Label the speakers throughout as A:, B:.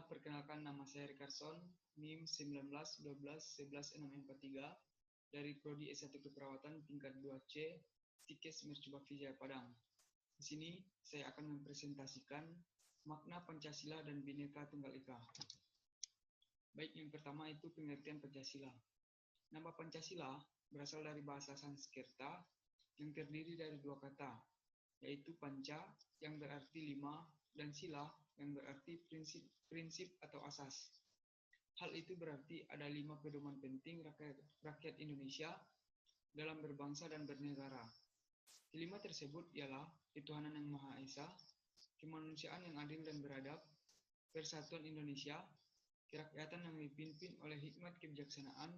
A: Perkenalkan, nama saya Ricarson, NIM 1912111643 dari Prodi S1 Keperawatan tingkat 2C, Stikes Mercubuak Vijaya Padang. Di sini saya akan mempresentasikan makna Pancasila dan Bhinneka Tunggal Ika. Baik, yang pertama itu pengertian Pancasila. Nama Pancasila berasal dari bahasa Sanskerta yang terdiri dari dua kata, yaitu panca yang berarti lima dan sila yang berarti prinsip atau asas. Hal itu berarti ada 5 pedoman penting rakyat Indonesia dalam berbangsa dan bernegara. Kelima tersebut ialah ketuhanan yang Maha Esa, kemanusiaan yang adil dan beradab, persatuan Indonesia, kerakyatan yang dipimpin oleh hikmat kebijaksanaan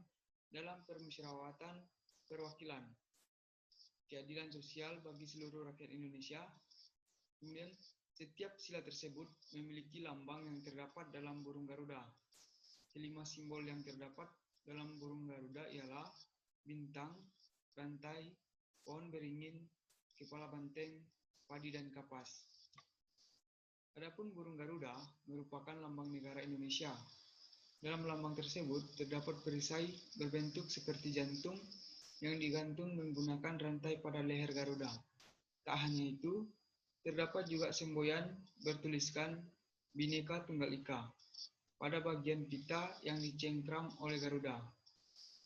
A: dalam permusyawaratan perwakilan, keadilan sosial bagi seluruh rakyat Indonesia. Kemudian setiap sila tersebut memiliki lambang yang terdapat dalam burung Garuda. Kelima simbol yang terdapat dalam burung Garuda ialah bintang, rantai, pohon beringin, kepala banteng, padi dan kapas. Adapun burung Garuda merupakan lambang negara Indonesia. Dalam lambang tersebut terdapat perisai berbentuk seperti jantung yang digantung menggunakan rantai pada leher Garuda. Tak hanya itu, terdapat juga semboyan bertuliskan Bhinneka Tunggal Ika pada bagian pita yang dicengkram oleh Garuda.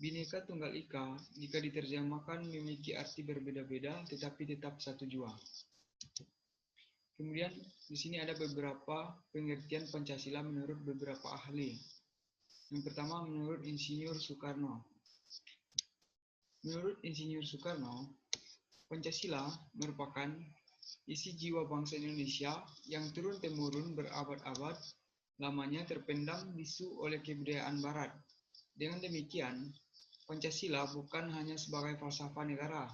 A: Bhinneka Tunggal Ika jika diterjemahkan memiliki arti berbeda-beda tetapi tetap satu jua. Kemudian di sini ada beberapa pengertian Pancasila menurut beberapa ahli. Yang pertama menurut Insinyur Soekarno. Menurut Insinyur Soekarno, Pancasila merupakan isi jiwa bangsa Indonesia yang turun-temurun berabad-abad lamanya terpendam bisu oleh kebudayaan Barat. Dengan demikian, Pancasila bukan hanya sebagai falsafah negara,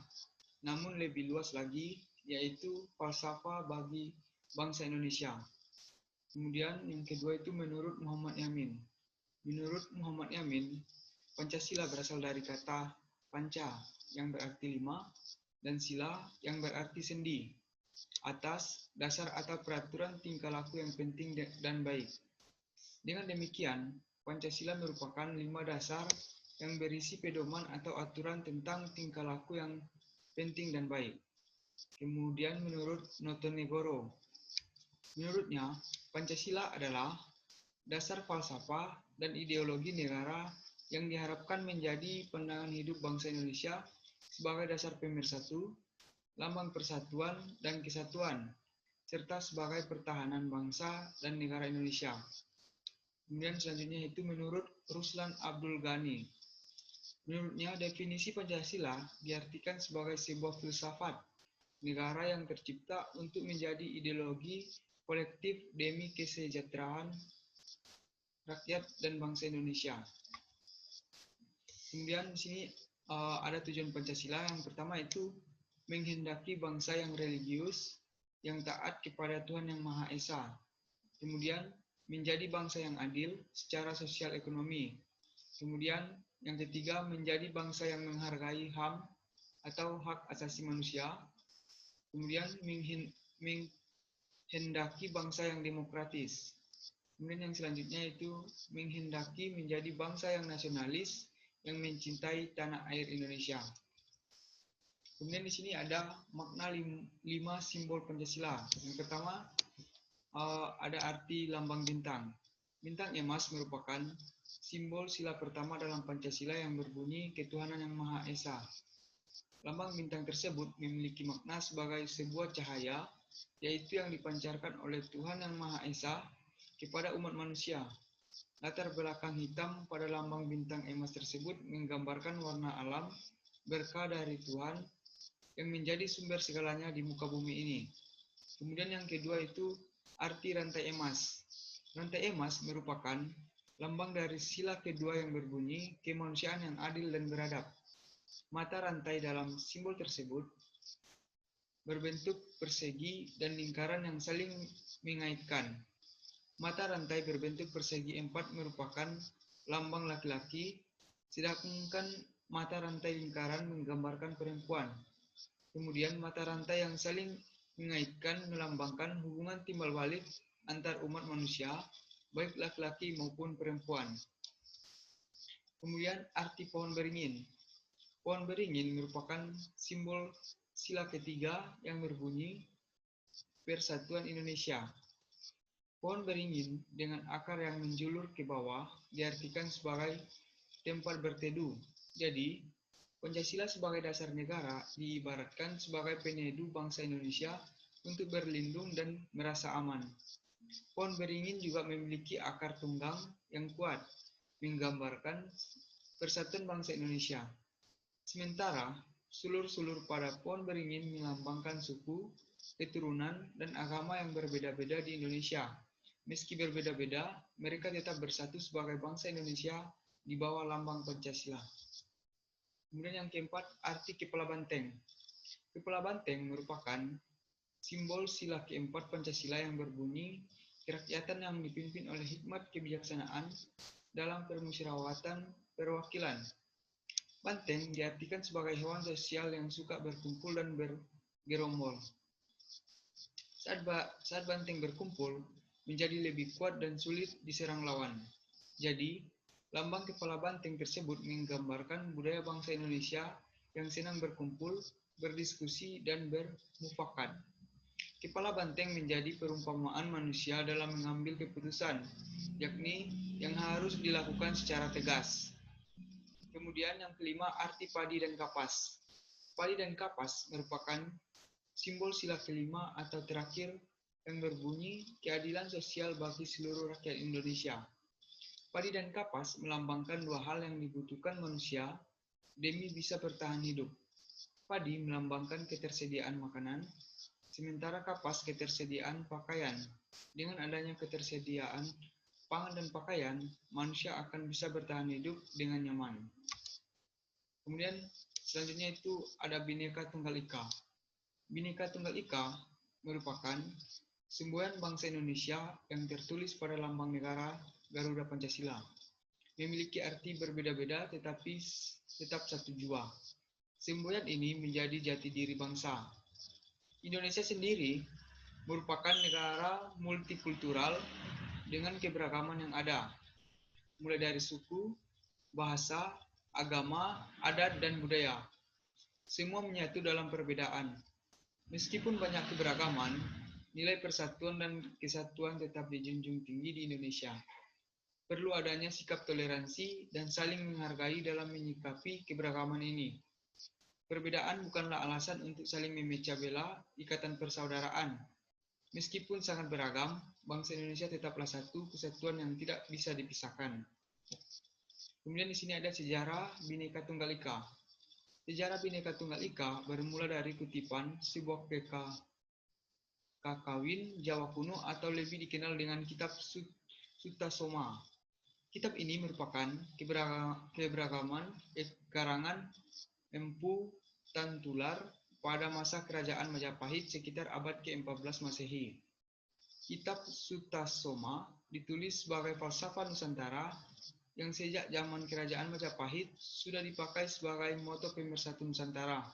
A: namun lebih luas lagi, yaitu falsafah bagi bangsa Indonesia. Kemudian yang kedua itu menurut Muhammad Yamin. Menurut Muhammad Yamin, Pancasila berasal dari kata panca yang berarti lima dan sila yang berarti sendi, atas, dasar atau peraturan tingkah laku yang penting dan baik. Dengan demikian, Pancasila merupakan 5 dasar yang berisi pedoman atau aturan tentang tingkah laku yang penting dan baik. Kemudian menurut Notonegoro, menurutnya Pancasila adalah dasar falsafah dan ideologi negara yang diharapkan menjadi pandangan hidup bangsa Indonesia sebagai dasar pemersatu, lambang persatuan dan kesatuan, serta sebagai pertahanan bangsa dan negara Indonesia. Kemudian selanjutnya itu menurut Ruslan Abdul Ghani. Menurutnya definisi Pancasila diartikan sebagai sebuah filsafat negara yang tercipta untuk menjadi ideologi kolektif demi kesejahteraan rakyat dan bangsa Indonesia. Kemudian di sini ada tujuan Pancasila. Yang pertama itu menghendaki bangsa yang religius, yang taat kepada Tuhan Yang Maha Esa. Kemudian menjadi bangsa yang adil secara sosial ekonomi. Kemudian yang ketiga menjadi bangsa yang menghargai HAM atau hak asasi manusia. Kemudian menghendaki bangsa yang demokratis. Kemudian yang selanjutnya itu menghendaki menjadi bangsa yang nasionalis yang mencintai tanah air Indonesia. Kemudian di sini ada makna 5 simbol Pancasila. Yang pertama ada arti lambang bintang. Bintang emas merupakan simbol sila pertama dalam Pancasila yang berbunyi ketuhanan yang Maha Esa. Lambang bintang tersebut memiliki makna sebagai sebuah cahaya, yaitu yang dipancarkan oleh Tuhan Yang Maha Esa kepada umat manusia. Latar belakang hitam pada lambang bintang emas tersebut menggambarkan warna alam, berkah dari Tuhan yang menjadi sumber segalanya di muka bumi ini. Kemudian yang kedua itu arti rantai emas. Rantai emas merupakan lambang dari sila kedua yang berbunyi kemanusiaan yang adil dan beradab. Mata rantai dalam simbol tersebut berbentuk persegi dan lingkaran yang saling mengaitkan. Mata rantai berbentuk persegi 4 merupakan lambang laki-laki, sedangkan mata rantai lingkaran menggambarkan perempuan. Kemudian mata rantai yang saling mengaitkan melambangkan hubungan timbal balik antar umat manusia baik laki-laki maupun perempuan. Kemudian arti pohon beringin. Pohon beringin merupakan simbol sila ketiga yang berbunyi Persatuan Indonesia. Pohon beringin dengan akar yang menjulur ke bawah diartikan sebagai tempat berteduh. Jadi, Pancasila sebagai dasar negara diibaratkan sebagai peneduh bangsa Indonesia untuk berlindung dan merasa aman. Pohon beringin juga memiliki akar tunggang yang kuat, menggambarkan persatuan bangsa Indonesia. Sementara, sulur-sulur pada pohon beringin melambangkan suku, keturunan, dan agama yang berbeda-beda di Indonesia. Meski berbeda-beda, mereka tetap bersatu sebagai bangsa Indonesia di bawah lambang Pancasila. Kemudian yang keempat, arti kepala banteng. Kepala banteng merupakan simbol sila keempat Pancasila yang berbunyi kerakyatan yang dipimpin oleh hikmat kebijaksanaan dalam permusyawaratan perwakilan. Banteng diartikan sebagai hewan sosial yang suka berkumpul dan bergerombol. Saat banteng berkumpul, menjadi lebih kuat dan sulit diserang lawan. Jadi, lambang kepala banteng tersebut menggambarkan budaya bangsa Indonesia yang senang berkumpul, berdiskusi, dan bermufakat. Kepala banteng menjadi perumpamaan manusia dalam mengambil keputusan, yakni yang harus dilakukan secara tegas. Kemudian yang kelima, arti padi dan kapas. Padi dan kapas merupakan simbol sila kelima atau terakhir yang berbunyi keadilan sosial bagi seluruh rakyat Indonesia. Padi dan kapas melambangkan dua hal yang dibutuhkan manusia demi bisa bertahan hidup. Padi melambangkan ketersediaan makanan, sementara kapas ketersediaan pakaian. Dengan adanya ketersediaan pangan dan pakaian, manusia akan bisa bertahan hidup dengan nyaman. Kemudian selanjutnya itu ada Bhinneka Tunggal Ika. Bhinneka Tunggal Ika merupakan semboyan bangsa Indonesia yang tertulis pada lambang negara Garuda Pancasila. Memiliki arti berbeda-beda tetapi tetap satu jua. Semboyan ini menjadi jati diri bangsa. Indonesia sendiri merupakan negara multikultural dengan keberagaman yang ada, mulai dari suku, bahasa, agama, adat, dan budaya. Semua menyatu dalam perbedaan. Meskipun banyak keberagaman, nilai persatuan dan kesatuan tetap dijunjung tinggi di Indonesia. Perlu adanya sikap toleransi dan saling menghargai dalam menyikapi keberagaman ini. Perbedaan bukanlah alasan untuk saling memecah belah ikatan persaudaraan. Meskipun sangat beragam, bangsa Indonesia tetaplah satu kesatuan yang tidak bisa dipisahkan. Kemudian di sini ada sejarah Bhinneka Tunggal Ika. Sejarah Bhinneka Tunggal Ika bermula dari kutipan sebuah kakawin Jawa kuno atau lebih dikenal dengan Kitab Sutta Soma. Kitab ini merupakan keberagaman karangan Empu Tantular pada masa kerajaan Majapahit sekitar abad ke-14 Masehi. Kitab Sutta Soma ditulis sebagai falsafah Nusantara yang sejak zaman kerajaan Majapahit sudah dipakai sebagai moto pemersatu Nusantara,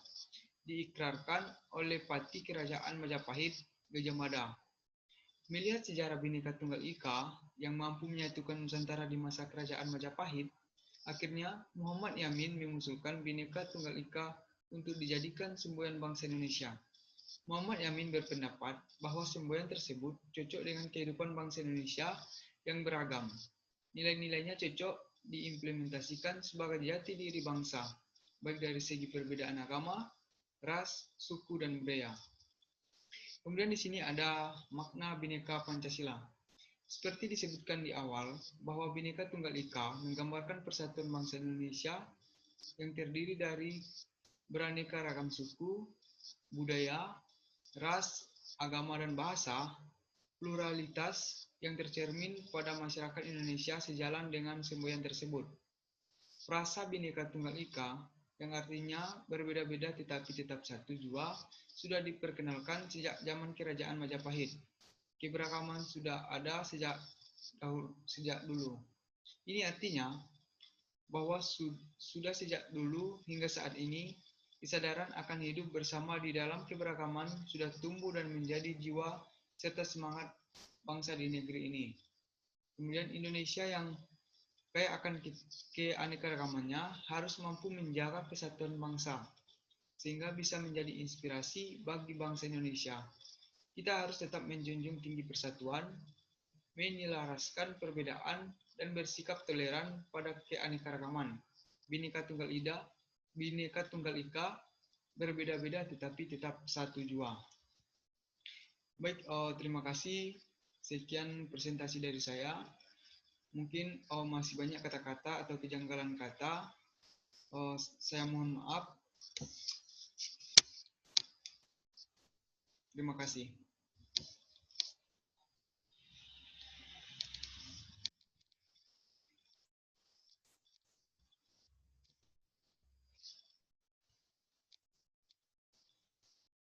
A: diikrarkan oleh Pati Kerajaan Majapahit, Gajah Mada. Melihat sejarah Bhinneka Tunggal Ika yang mampu menyatukan Nusantara di masa kerajaan Majapahit, akhirnya Muhammad Yamin mengusulkan Bhinneka Tunggal Ika untuk dijadikan semboyan bangsa Indonesia. Muhammad Yamin berpendapat bahwa semboyan tersebut cocok dengan kehidupan bangsa Indonesia yang beragam. Nilai-nilainya cocok diimplementasikan sebagai jati diri bangsa, baik dari segi perbedaan agama, ras, suku, dan budaya. Kemudian di sini ada makna Bhinneka Pancasila. Seperti disebutkan di awal, bahwa Bhinneka Tunggal Ika menggambarkan persatuan bangsa Indonesia yang terdiri dari beraneka ragam suku, budaya, ras, agama, dan bahasa, pluralitas yang tercermin pada masyarakat Indonesia sejalan dengan semboyan tersebut. Frasa Bhinneka Tunggal Ika yang artinya berbeda-beda tetapi tetap satu jua, sudah diperkenalkan sejak zaman kerajaan Majapahit. Keberagaman sudah ada sejak dulu. Ini artinya bahwa sudah sejak dulu hingga saat ini, kesadaran akan hidup bersama di dalam keberagaman sudah tumbuh dan menjadi jiwa serta semangat bangsa di negeri ini. Kemudian Indonesia yang kaya akan keanekaragamannya harus mampu menjaga kesatuan bangsa, sehingga bisa menjadi inspirasi bagi bangsa Indonesia. Kita harus tetap menjunjung tinggi persatuan, menyelaraskan perbedaan, dan bersikap toleran pada keanekaragaman. Bhinneka Tunggal Ika, Bhinneka Tunggal Ika, berbeda-beda tetapi tetap satu jua. Baik, terima kasih. Sekian presentasi dari saya. Mungkin masih banyak kata-kata atau kejanggalan kata. Saya mohon maaf. Terima kasih.